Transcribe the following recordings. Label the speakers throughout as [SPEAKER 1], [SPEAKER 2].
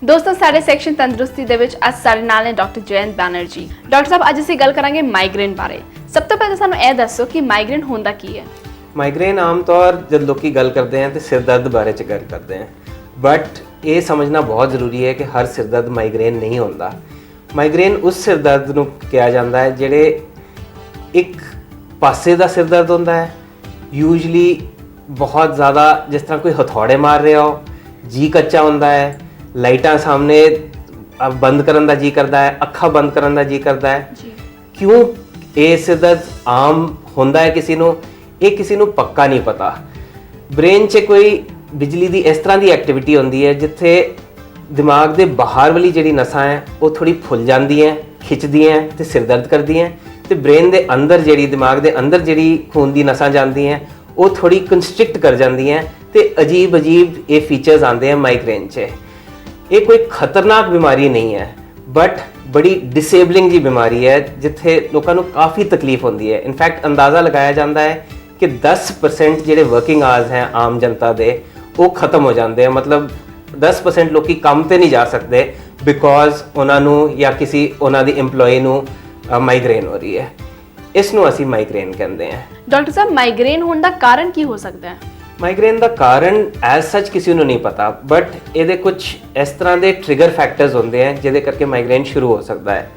[SPEAKER 1] ਦੋਸਤੋ ਸਾਡੇ ਸੈਕਸ਼ਨ ਤੰਦਰੁਸਤੀ ਦੇ ਵਿੱਚ ਅੱਜ ਸਾਡੇ ਨਾਲ ਨੇ ਡਾਕਟਰ ਜਯੰਤ ਬੈਨਰਜੀ। ਡਾਕਟਰ ਸਾਹਿਬ ਅੱਜ ਅਸੀਂ ਗੱਲ ਕਰਾਂਗੇ ਮਾਈਗ੍ਰੇਨ ਬਾਰੇ। ਸਭ ਤੋਂ ਪਹਿਲਾਂ ਸਾਨੂੰ ਇਹ ਦੱਸੋ ਕਿ ਮਾਈਗ੍ਰੇਨ ਹੁੰਦਾ ਕੀ ਹੈ।
[SPEAKER 2] ਮਾਈਗ੍ਰੇਨ ਆਮ ਤੌਰ ਜਦ ਲੋਕੀ ਗੱਲ ਕਰਦੇ हैं तो सिर दर्द बारे च गल करते हैं, बट ये समझना बहुत ज़रूरी है कि हर सिर दर्द माइग्रेन नहीं होता। माइग्रेन उस सिर दर्द ਨੂੰ ਕਿਹਾ ਜਾਂਦਾ ਹੈ ਜਿਹੜੇ ਇੱਕ ਪਾਸੇ ਦਾ ਸਿਰ ਦਰਦ ਹੁੰਦਾ ਹੈ, ਯੂਜਲੀ ਬਹੁਤ ਜ਼ਿਆਦਾ, ਜਿਸ ਤਰ੍ਹਾਂ ਕੋਈ ਹਥੌੜੇ ਮਾਰ ਰਿਹਾ ਹੋ, ਜੀ ਕੱਚਾ ਹੁੰਦਾ ਹੈ, ਲਾਈਟਾਂ ਸਾਹਮਣੇ ਬੰਦ ਕਰਨ ਦਾ ਜੀ ਕਰਦਾ ਹੈ, ਅੱਖਾਂ ਬੰਦ ਕਰਨ ਦਾ ਜੀ ਕਰਦਾ ਹੈ। ਕਿਉਂ ਇਹ ਸਿਰ ਦਰਦ ਆਮ ਹੁੰਦਾ ਹੈ ਕਿਸੇ ਨੂੰ, ਇਹ ਕਿਸੇ ਨੂੰ ਪੱਕਾ ਨਹੀਂ ਪਤਾ। ਬ੍ਰੇਨ 'ਚ ਕੋਈ ਬਿਜਲੀ ਦੀ ਇਸ ਤਰ੍ਹਾਂ ਦੀ ਐਕਟੀਵਿਟੀ ਹੁੰਦੀ ਹੈ ਜਿੱਥੇ ਦਿਮਾਗ ਦੇ ਬਾਹਰ ਵਾਲੀ ਜਿਹੜੀ ਨਸਾਂ ਹੈ ਉਹ ਥੋੜੀ ਫੁੱਲ ਜਾਂਦੀਆਂ, ਖਿੱਚਦੀਆਂ ਤੇ ਸਿਰ ਦਰਦ ਕਰਦੀਆਂ, ਤੇ ਬ੍ਰੇਨ ਦੇ ਅੰਦਰ ਜਿਹੜੀ ਦਿਮਾਗ ਦੇ ਅੰਦਰ ਜਿਹੜੀ ਖੂਨ ਦੀ ਨਸਾਂ ਜਾਂਦੀਆਂ ਉਹ ਥੋੜੀ ਕੰਸਟ੍ਰਿਕਟ ਕਰ ਜਾਂਦੀਆਂ ਤੇ ਅਜੀਬ ਇਹ ਫੀਚਰਸ ਆਉਂਦੇ ਆ ਮਾਈਗ੍ਰੇਨ 'ਚ। ਇਹ ਕੋਈ ਖਤਰਨਾਕ ਬਿਮਾਰੀ ਨਹੀਂ ਹੈ, ਬਟ ਬੜੀ ਡਿਸੇਬਲਿੰਗ ਜੀ ਬਿਮਾਰੀ ਹੈ ਜਿੱਥੇ ਲੋਕਾਂ ਨੂੰ ਕਾਫੀ ਤਕਲੀਫ ਹੁੰਦੀ ਹੈ। ਇਨਫੈਕਟ ਅੰਦਾਜ਼ਾ ਲਗਾਇਆ ਜਾਂਦਾ ਹੈ ਕਿ 10% ਜਿਹੜੇ ਵਰਕਿੰਗ ਆਵਰਸ ਹੈ ਆਮ ਜਨਤਾ ਦੇ ਉਹ ਖਤਮ ਹੋ ਜਾਂਦੇ ਆ। ਮਤਲਬ 10% ਲੋਕੀ ਕੰਮ ਤੇ ਨਹੀਂ ਜਾ ਸਕਦੇ ਬਿਕੋਜ਼ ਉਹਨਾਂ ਨੂੰ ਜਾਂ ਕਿਸੇ ਉਹਨਾਂ ਦੀ EMPLOYEE ਨੂੰ ਮਾਈਗ੍ਰੇਨ ਹੋ ਰਹੀ ਹੈ। ਇਸ ਨੂੰ ਅਸੀਂ ਮਾਈਗ੍ਰੇਨ ਕਹਿੰਦੇ ਹਾਂ।
[SPEAKER 1] ਡਾਕਟਰ ਸਾਹਿਬ ਮਾਈਗ੍ਰੇਨ ਹੋਣ ਦਾ ਕਾਰਨ ਕੀ ਹੋ ਸਕਦਾ ਹੈ? ਮਾਈਗ੍ਰੇਨ
[SPEAKER 2] ਦਾ ਕਾਰਨ ਐਜ਼ ਸੱਚ ਕਿਸੇ ਨੂੰ ਨਹੀਂ ਪਤਾ, ਬਟ ਇਹਦੇ ਕੁਝ ਇਸ ਤਰ੍ਹਾਂ ਦੇ ਟ੍ਰਿਗਰ ਫੈਕਟਰਸ ਹੁੰਦੇ ਆ ਜਿਹਦੇ ਕਰਕੇ ਮਾਈਗ੍ਰੇਨ ਸ਼ੁਰੂ ਹੋ ਸਕਦਾ ਹੈ।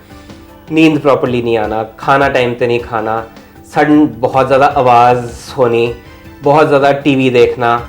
[SPEAKER 2] ਨੀਂਦ ਪ੍ਰੋਪਰਲੀ ਨਹੀਂ ਆਣਾ, ਖਾਣਾ ਟਾइम ਤੇ ਨਹੀਂ ਖਾਣਾ, ਸਡਨ ਬਹੁਤ ਜ਼ਿਆਦਾ ਆਵਾਜ਼ ਹੋਣੀ, ਬਹੁਤ ਜ਼ਿਆਦਾ ਟੀਵੀ ਦੇਖਣਾ,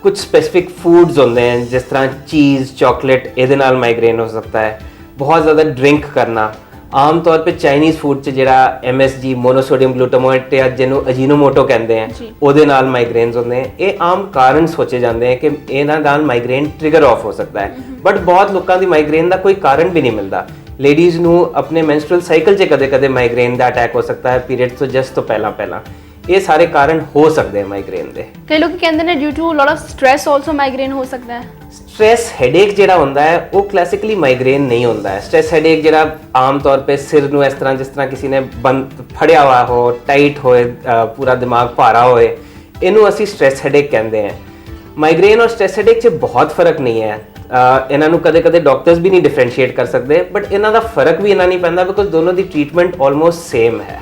[SPEAKER 2] ਕੁਝ ਸਪੈਸਿਫਿਕ ਫੂਡਸ ਹੁੰਦੇ हैं जिस तरह चीज़ चॉकलेट, ਇਹਦੇ ਨਾਲ ਮਾਈਗ੍ਰੇਨ ਹੋ ਸਕਦਾ ਹੈ। ਬਹੁਤ ਜ਼ਿਆਦਾ ਡਰਿੰਕ ਕਰਨਾ, ਆਮ ਤੌਰ पे ਚਾਈਨੀਜ਼ ਫੂਡ 'ਚ ਜਿਹੜਾ MSG ਮੋਨੋਸੋਡੀਅਮ ਗਲੂਟਾਮੇਟ ਜਾਂ ਜਿਹਨੂੰ ਅਜੀਨੋਮੋਟੋ ਕਹਿੰਦੇ ਆ ਉਹਦੇ ਨਾਲ ਮਾਈਗ੍ਰੇਨਸ ਹੁੰਦੇ ਆ। ਇਹ ਆਮ ਕਾਰਨ ਸੋਚੇ ਜਾਂਦੇ ਆ ਕਿ ਇਹਨਾਂ ਨਾਲ ਮਾਈਗ੍ਰੇਨ ਟ੍ਰਿਗਰ ਆਫ ਹੋ ਸਕਦਾ ਹੈ, ਬਟ ਬਹੁਤ ਲੋਕਾਂ ਦੀ ਮਾਈਗ੍ਰੇਨ ਦਾ ਕੋਈ ਕਾਰਨ ਵੀ ਨਹੀਂ ਮਿਲਦਾ। ਲੇਡੀਜ਼ ਨੂੰ ਆਪਣੇ ਮੈਂਸਟਰੁਅਲ ਸਾਈਕਲ 'ਚ ਕਦੇ-ਕਦੇ ਮਾਈਗ੍ਰੇਨ ਦਾ ਅਟੈਕ ਹੋ ਸਕਦਾ ਹੈ, ਪੀਰੀਅਡ ਤੋਂ ਜਸਟ ਤੋਂ ਪਹਿਲਾਂ। ਇਹ ਸਾਰੇ ਕਾਰਨ ਹੋ ਸਕਦੇ ਆ ਮਾਈਗ੍ਰੇਨ ਦੇ।
[SPEAKER 1] ਕਈ ਲੋਕ ਕਹਿੰਦੇ ਨੇ due to lot of stress also migraine ਹੋ ਸਕਦਾ ਹੈ।
[SPEAKER 2] ਸਟ੍ਰੈਸ ਹੈਡੇਕ ਜਿਹੜਾ ਹੁੰਦਾ ਹੈ ਉਹ ਕਲਾਸਿਕਲੀ ਮਾਈਗ੍ਰੇਨ ਨਹੀਂ ਹੁੰਦਾ ਹੈ। ਸਟ੍ਰੈਸ ਹੈਡੇਕ ਜਿਹੜਾ ਆਮ ਤੌਰ 'ਤੇ ਸਿਰ ਨੂੰ ਇਸ ਤਰ੍ਹਾਂ, ਜਿਸ ਤਰ੍ਹਾਂ ਕਿਸੇ ਨੇ ਬੰਦ ਫੜਿਆ ਹੋਇਆ ਹੋ, ਟਾਈਟ ਹੋਏ, ਪੂਰਾ ਦਿਮਾਗ ਭਾਰਾ ਹੋਏ, ਇਹਨੂੰ ਅਸੀਂ ਸਟ੍ਰੈਸ ਹੈਡੇਕ ਕਹਿੰਦੇ ਹਾਂ। ਮਾਈਗ੍ਰੇਨ ਔਰ ਸਟ੍ਰੈਸ ਹੈਡੇਕ 'ਚ ਬਹੁਤ ਫਰਕ ਨਹੀਂ ਹੈ। ਇਹਨਾਂ ਨੂੰ ਕਦੇ-ਕਦੇ ਡਾਕਟਰਸ ਵੀ ਨਹੀਂ ਡਿਫਰੈਂਸ਼ੀਏਟ ਕਰ ਸਕਦੇ, ਬਟ ਇਹਨਾਂ ਦਾ ਫਰਕ ਵੀ ਇੰਨਾ ਨਹੀਂ ਪੈਂਦਾ ਬਿਕੋਜ਼ ਦੋਨੋਂ ਦੀ ਟ੍ਰੀਟਮੈਂਟ ਆਲਮੋਸਟ ਸੇਮ ਹੈ।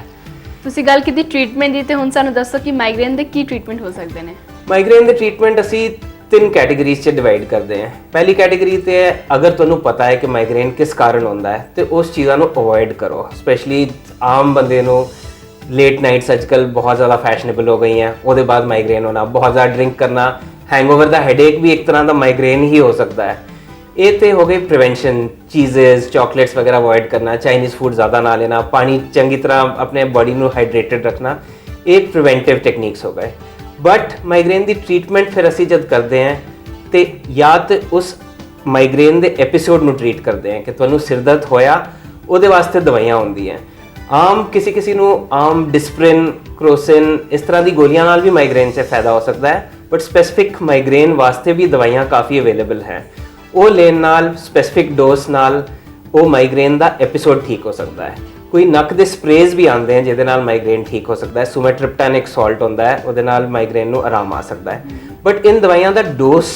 [SPEAKER 1] ਤੁਸੀਂ ਗੱਲ ਕੀਤੀ ਟ੍ਰੀਟਮੈਂਟ ਦੀ, ਤੇ ਹੁਣ ਸਾਨੂੰ ਦੱਸੋ ਕਿ ਮਾਈਗ੍ਰੇਨ ਦੇ ਕੀ ਟ੍ਰੀਟਮੈਂਟ ਹੋ ਸਕਦੇ ਨੇ।
[SPEAKER 2] ਮਾਈਗ੍ਰੇਨ ਦੇ ਟ੍ਰੀਟਮੈਂਟ ਅਸੀਂ 3 ਕੈਟੇਗਰੀਜ਼ 'ਚ ਡਿਵਾਈਡ ਕਰਦੇ ਹਾਂ। ਪਹਿਲੀ ਕੈਟੇਗਰੀ ਤੇ ਹੈ ਅਗਰ ਤੁਹਾਨੂੰ ਪਤਾ ਹੈ ਕਿ ਮਾਈਗ੍ਰੇਨ ਕਿਸ ਕਾਰਨ ਹੁੰਦਾ ਹੈ ਤੇ ਉਸ ਚੀਜ਼ਾਂ ਨੂੰ ਅਵੋਇਡ ਕਰੋ। ਸਪੈਸ਼ਲੀ ਆਮ ਬੰਦੇ ਨੂੰ ਲੇਟ ਨਾਈਟਸ ਅੱਜਕੱਲ ਬਹੁਤ ਜ਼ਿਆਦਾ ਫੈਸ਼ਨੇਬਲ ਹੋ ਗਈਆਂ, ਉਹਦੇ ਬਾਅਦ ਮਾਈਗ੍ਰੇਨ ਹੋਣਾ, ਬਹੁਤ ਜ਼ਿਆਦਾ ਡਰਿੰਕ ਕਰਨਾ, ਹੈਂਗਓਵਰ ਦਾ ਹੈਡੇਕ ਵੀ ਇੱਕ ਤਰ੍ਹਾਂ ਦਾ ਮਾਈਗ੍ਰੇਨ ਹੀ ਹੋ ਸਕਦਾ ਹੈ। ਇਹ ਤੇ ਹੋ ਗਈ ਪ੍ਰੀਵੈਂਸ਼ਨ, ਚੀਜ਼ਸ ਚਾਕਲੇਟਸ ਵਗੈरह ਅਵੋਇਡ ਕਰਨਾ, ਚਾਈਨੀਜ਼ ਫੂਡ ਜ਼ਿਆਦਾ ਨਾ ਲੈਣਾ, ਪਾਣੀ ਚੰਗੀ ਤਰ੍ਹਾਂ ਆਪਣੇ ਬਾਡੀ ਨੂੰ ਹਾਈਡਰੇਟਡ ਰੱਖਣਾ, ਇਹ ਪ੍ਰੀਵੈਂਟਿਵ ਟੈਕਨੀਕਸ ਹੋ ਗਏ। ਬਟ ਮਾਈਗ੍ਰੇਨ ਦੀ ਟ੍ਰੀਟਮੈਂਟ ਫਿਰ ਅਸੀਂ ਜਦ ਕਰਦੇ ਹਾਂ ਤੇ ਜਾਂ ਤਾਂ ਉਸ ਮਾਈਗ੍ਰੇਨ ਦੇ ਐਪੀਸੋਡ ਨੂੰ ਟ੍ਰੀਟ ਕਰਦੇ ਹਾਂ ਕਿ ਤੁਹਾਨੂੰ ਸਿਰ ਦਰਦ ਹੋਇਆ, ਉਹਦੇ ਵਾਸਤੇ ਦਵਾਈਆਂ ਹੁੰਦੀਆਂ। ਆਮ ਕਿਸੇ ਨੂੰ ਆਮ ਡਿਸਪ੍ਰਿਨ, ਕ੍ਰੋਸਿਨ, ਇਸ ਤਰ੍ਹਾਂ ਦੀ ਗੋਲੀਆਂ ਨਾਲ ਵੀ ਮਾਈਗ੍ਰੇਨ 'ਚ ਫਾਇਦਾ ਹੋ ਸਕਦਾ ਹੈ, ਬਟ ਸਪੈਸਿਫਿਕ ਮਾਈਗ੍ਰੇਨ ਵਾਸਤੇ ਵੀ ਦਵਾਈਆਂ ਕਾਫੀ ਅਵੇਲੇਬਲ ਹੈ। ਉਹ ਲੈਣ ਨਾਲ, ਸਪੈਸਿਫਿਕ ਡੋਜ਼ ਨਾਲ ਉਹ ਮਾਈਗ੍ਰੇਨ ਦਾ ਐਪੀਸੋਡ ਠੀਕ ਹੋ ਸਕਦਾ ਹੈ। ਕੋਈ ਨੱਕ ਦੇ ਸਪਰੇਜ਼ ਵੀ ਆਉਂਦੇ ਹਨ ਜਿਹਦੇ ਨਾਲ ਮਾਈਗ੍ਰੇਨ ਠੀਕ ਹੋ ਸਕਦਾ ਹੈ। ਸੁਮੈਟ੍ਰਿਪਟਨ ਇੱਕ ਸਾਲਟ ਹੁੰਦਾ ਹੈ, ਉਹਦੇ ਨਾਲ ਮਾਈਗ੍ਰੇਨ ਨੂੰ ਆਰਾਮ ਆ ਸਕਦਾ ਹੈ। ਬਟ ਇਨ ਦਵਾਈਆਂ ਦਾ ਡੋਜ਼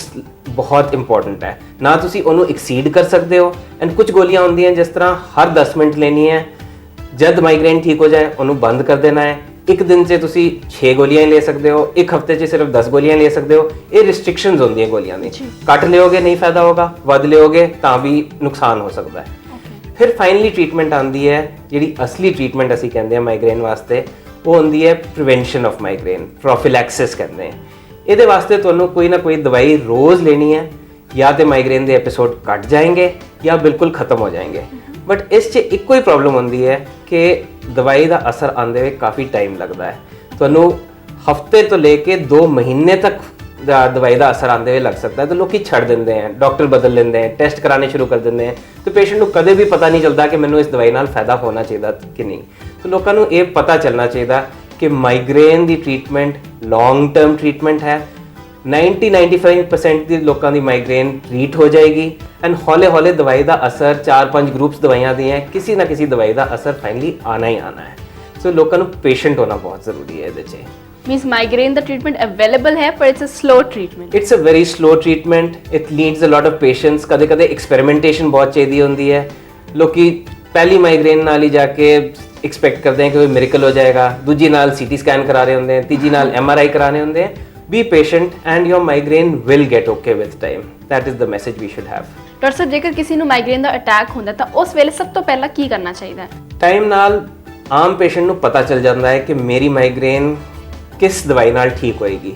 [SPEAKER 2] ਬਹੁਤ ਇੰਪੋਰਟੈਂਟ ਹੈ। ਨਾ ਤੁਸੀਂ ਉਹਨੂੰ ਐਕਸੀਡ ਕਰ ਸਕਦੇ ਹੋ, ਐਂਡ ਕੁਝ ਗੋਲੀਆਂ ਹੁੰਦੀਆਂ ਜਿਸ ਤਰ੍ਹਾਂ ਹਰ 10 ਮਿੰਟ ਲੈਣੀ ਹੈ, ਜਦ ਮਾਈਗ੍ਰੇਨ ਠੀਕ ਹੋ ਜਾਏ ਉਹਨੂੰ ਬੰਦ ਕਰ ਦੇਣਾ ਹੈ। ਇੱਕ ਦਿਨ 'ਚ ਤੁਸੀਂ 6 ਗੋਲੀਆਂ ਹੀ ਲੈ ਸਕਦੇ ਹੋ, ਇੱਕ ਹਫਤੇ 'ਚ ਸਿਰਫ 10 ਗੋਲੀਆਂ ਲੈ ਸਕਦੇ ਹੋ। ਇਹ ਰਿਸਟ੍ਰਿਕਸ਼ਨਸ ਹੁੰਦੀਆਂ ਗੋਲੀਆਂ ਦੀ। ਘੱਟ ਲਿਓਗੇ ਨਹੀਂ ਫਾਇਦਾ ਹੋਗਾ, ਵੱਧ ਲਿਓਗੇ ਤਾਂ ਵੀ ਨੁਕਸਾਨ ਹੋ ਸਕਦਾ ਹੈ। ਫਿਰ ਫਾਈਨਲੀ ਟ੍ਰੀਟਮੈਂਟ ਆਉਂਦੀ ਹੈ, ਜਿਹੜੀ ਅਸਲੀ ਟ੍ਰੀਟਮੈਂਟ ਅਸੀਂ ਕਹਿੰਦੇ ਹਾਂ ਮਾਈਗ੍ਰੇਨ ਵਾਸਤੇ, ਉਹ ਹੁੰਦੀ ਹੈ ਪ੍ਰੀਵੈਂਸ਼ਨ ਆਫ ਮਾਈਗ੍ਰੇਨ, ਪ੍ਰੋਫਿਲੈਕਸਿਸ ਕਹਿੰਦੇ ਹਾਂ। ਇਹਦੇ ਵਾਸਤੇ ਤੁਹਾਨੂੰ ਕੋਈ ਨਾ ਕੋਈ ਦਵਾਈ ਰੋਜ਼ ਲੈਣੀ ਹੈ, ਜਾਂ ਤੇ ਮਾਈਗ੍ਰੇਨ ਦੇ ਐਪੀਸੋਡ ਘਟ ਜਾएंगे ਜਾਂ ਬਿਲਕੁਲ ਖਤਮ ਹੋ ਜਾएंगे। ਬਟ ਇਸ 'ਚ ਇੱਕੋ ਹੀ ਪ੍ਰੋਬਲਮ ਹੁੰਦੀ ਹੈ ਕਿ ਦਵਾਈ ਦਾ ਅਸਰ ਆਉਂਦੇ ਹੋਏ ਕਾਫੀ ਟਾਈਮ ਲੱਗਦਾ ਹੈ। ਤੁਹਾਨੂੰ ਹਫਤੇ ਤੋਂ ਲੈ ਕੇ 2 ਮਹੀਨੇ ਤੱਕ ਦਵਾਈ ਦਾ ਅਸਰ ਆਉਂਦੇ ਹੋਏ ਲੱਗ ਸਕਦਾ ਹੈ। ਤਾਂ ਲੋਕੀ ਛੱਡ ਦਿੰਦੇ हैं, ਡਾਕਟਰ ਬਦਲ ਲੈਂਦੇ हैं, ਟੈਸਟ ਕਰਾਣੇ ਸ਼ੁਰੂ ਕਰ ਦਿੰਦੇ हैं, तो ਪੇਸ਼ੈਂਟ ਨੂੰ ਕਦੇ ਵੀ ਪਤਾ ਨਹੀਂ ਚੱਲਦਾ ਕਿ ਮੈਨੂੰ ਇਸ ਦਵਾਈ ਨਾਲ ਫਾਇਦਾ ਹੋਣਾ ਚਾਹੀਦਾ ਕਿ ਨਹੀਂ। ਤਾਂ ਲੋਕਾਂ ਨੂੰ ਇਹ ਪਤਾ ਚੱਲਣਾ ਚਾਹੀਦਾ ਕਿ ਮਾਈਗ੍ਰੇਨ ਦੀ ਟ੍ਰੀਟਮੈਂਟ ਲੌਂਗ ਟਰਮ ਟ੍ਰੀਟਮੈਂਟ ਹੈ। 90-95% ਦੀ ਲੋਕਾਂ ਦੀ ਮਾਈਗ੍ਰੇਨ ਟ੍ਰੀਟ ਹੋ ਜਾਏਗੀ, ਐਂਡ ਹੌਲੇ ਦਵਾਈ ਦਾ ਅਸਰ 4-5 ਗਰੁੱਪਸ ਦਵਾਈਆਂ ਦੀਆਂ ਕਿਸੇ ਨਾ ਕਿਸੇ ਦਵਾਈ ਦਾ ਅਸਰ ਫਾਈਨਲੀ ਆਣਾ ਹੀ ਆਣਾ ਹੈ। ਸੋ ਲੋਕਾਂ ਨੂੰ ਪੇਸ਼ੈਂਟ ਹੋਣਾ ਬਹੁਤ ਜ਼ਰੂਰੀ ਹੈ ਇਹਦੇ 'ਚ।
[SPEAKER 1] ਮੀਨਸ ਮਾਈਗ੍ਰੇਨ ਦਾ ਟ੍ਰੀਟਮੈਂਟ ਅਵੇਲੇਬਲ ਹੈ ਪਰ it's a slow treatment.
[SPEAKER 2] It's a very slow treatment, it needs a lot of patience. ਕਦੇ ਕਦੇ ਐਕਸਪੈਰੀਮੈਂਟੇਸ਼ਨ ਬਹੁਤ ਚਾਹੀਦੀ ਹੁੰਦੀ ਹੈ। ਲੋਕੀ ਪਹਿਲੀ ਮਾਈਗ੍ਰੇਨ ਨਾਲ ਹੀ ਜਾ ਕੇ ਐਕਸਪੈਕਟ ਕਰਦੇ ਹਨ ਕਿ ਕੋਈ ਮਿਰੇਕਲ ਹੋ ਜਾਏਗਾ, ਦੂਜੀ ਨਾਲ ਸੀਟੀ ਸਕੈਨ ਕਰਾ ਰਹੇ ਹੁੰਦੇ ਹਨ, ਤੀਜੀ ਨਾਲ MRI ਕਰਾਣੇ ਹੁੰਦੇ ਹਨ। Be patient and your migraine will get okay with time. That is the message we should have.
[SPEAKER 1] Doctor ਸਾਹਿਬ ਜੇਕਰ ਕਿਸੇ ਨੂੰ ਮਾਈਗ੍ਰੇਨ ਦਾ ਅਟੈਕ ਹੁੰਦਾ ਤਾਂ ਉਸ ਵੇਲੇ ਸਭ ਤੋਂ ਪਹਿਲਾਂ ਕੀ ਕਰਨਾ ਚਾਹੀਦਾ ਹੈ?
[SPEAKER 2] ਟਾਈਮ ਨਾਲ ਆਮ ਪੇਸ਼ੈਂਟ ਨੂੰ ਪਤਾ ਚੱਲ ਜਾਂਦਾ ਹੈ ਕਿ ਮੇਰੀ ਮਾਈਗ੍ਰੇਨ ਕਿਸ ਦਵਾਈ ਨਾਲ ਠੀਕ ਹੋਏਗੀ।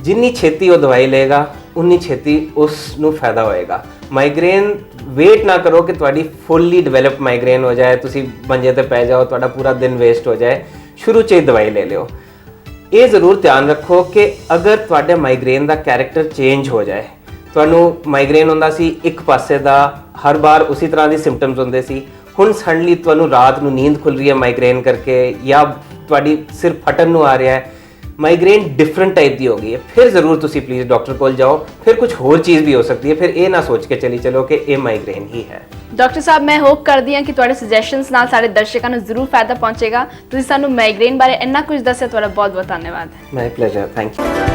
[SPEAKER 2] ਜਿੰਨੀ ਛੇਤੀ ਉਹ ਦਵਾਈ ਲਏਗਾ ਉਨੀ ਛੇਤੀ ਉਸ ਨੂੰ ਫਾਇਦਾ ਹੋਏਗਾ। ਮਾਈਗ੍ਰੇਨ ਵੇਟ ਨਾ ਕਰੋ ਕਿ ਤੁਹਾਡੀ ਫੁੱਲੀ ਡਿਵੈਲਪ ਮਾਈਗ੍ਰੇਨ ਹੋ ਜਾਏ, ਤੁਸੀਂ ਮੰਜੇ ਤੇ ਪੈ ਜਾਓ, ਤੁਹਾਡਾ ਪੂਰਾ ਦਿਨ ਵੇਸਟ ਹੋ ਜਾਏ, ਸ਼ੁਰੂ 'ਚ ਹੀ ਦਵਾਈ ਲੈ ਲਿਓ। ਇਹ ਜ਼ਰੂਰ ਧਿਆਨ ਰੱਖੋ ਕਿ ਅਗਰ ਤੁਹਾਡੇ ਮਾਈਗ੍ਰੇਨ ਦਾ ਕੈਰੈਕਟਰ ਚੇਂਜ ਹੋ ਜਾਏ, ਤੁਹਾਨੂੰ ਮਾਈਗ੍ਰੇਨ ਹੁੰਦਾ ਸੀ ਇੱਕ ਪਾਸੇ ਦਾ, ਹਰ ਵਾਰ ਉਸੇ ਤਰ੍ਹਾਂ ਦੀ ਸਿੰਪਟਮਸ ਹੁੰਦੇ ਸੀ, ਹੁਣ ਸਡਨਲੀ ਤੁਹਾਨੂੰ ਰਾਤ ਨੂੰ ਨੀਂਦ ਖੁੱਲ ਰਹੀ ਹੈ ਮਾਈਗ੍ਰੇਨ ਕਰਕੇ, ਜਾਂ ਤੁਹਾਡੀ ਸਿਰ ਫਟਣ ਨੂੰ ਆ ਰਿਹਾ ਹੈ, ਮਾਈਗ੍ਰੇਨ ਡਿਫਰੈਂਟ ਟਾਈਪ ਦੀ ਹੋ ਗਈ ਹੈ, ਫਿਰ ਜ਼ਰੂਰ ਤੁਸੀਂ ਪਲੀਜ਼ ਡਾਕਟਰ ਕੋਲ ਜਾਓ। ਫਿਰ ਕੁਝ ਹੋਰ ਚੀਜ਼ ਵੀ ਹੋ ਸਕਦੀ ਹੈ, ਫਿਰ ਇਹ ਨਾ ਸੋਚ ਕੇ ਚਲੀ ਚਲੋ ਕਿ ਇਹ ਮਾਈਗ੍ਰੇਨ ਹੀ ਹੈ।
[SPEAKER 1] ਡਾਕਟਰ ਸਾਹਿਬ ਮੈਂ ਹੋਪ ਕਰਦੀ ਹਾਂ ਕਿ ਤੁਹਾਡੇ ਸੁਜੈਸ਼ਨਸ ਨਾਲ ਸਾਡੇ ਦਰਸ਼ਕਾਂ ਨੂੰ ਜ਼ਰੂਰ ਫਾਇਦਾ ਪਹੁੰਚੇਗਾ। ਤੁਸੀਂ ਸਾਨੂੰ ਮਾਈਗ੍ਰੇਨ ਬਾਰੇ ਇੰਨਾ ਕੁਝ ਦੱਸਿਆ, ਤੁਹਾਡਾ ਬਹੁਤ ਬਹੁਤ ਧੰਨਵਾਦ।
[SPEAKER 2] ਮਾਈ ਪਲੇਜ਼ਰ, ਥੈਂਕ ਯੂ।